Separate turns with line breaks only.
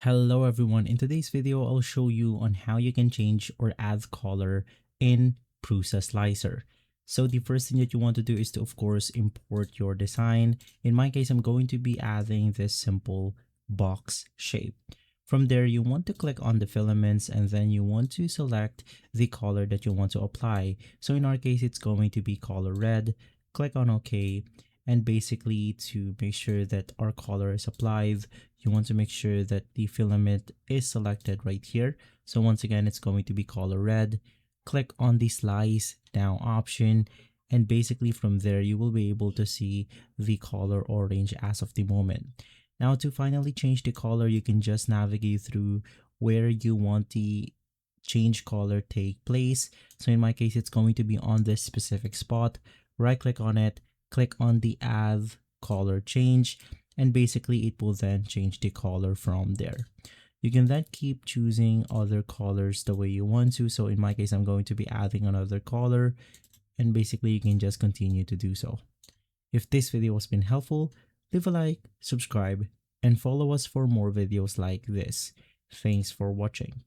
Hello everyone, in today's video I'll show you on how you can change or add color in Prusa Slicer. So the first thing that you want to do is to of course import your design. In my case, I'm going to be adding this simple box shape. From there, you want to click on the filaments and then you want to select the color that you want to apply. So in our case, it's going to be color red. Click on OK. And basically, to make sure that our color is applied, you want to make sure that the filament is selected right here. So once again, it's going to be color red. Click on the slice now option, and basically from there you will be able to see the color orange as of the moment. Now to finally change the color, you can just navigate through where you want the change color take place. So in my case, it's going to be on this specific spot. Right click on it, click on the add color change, and basically it will then change the color from there. You can then keep choosing other colors the way you want to. So in my case, I'm going to be adding another color, and basically you can just continue to do so. If this video has been helpful, leave a like, subscribe, and follow us for more videos like this. Thanks for watching.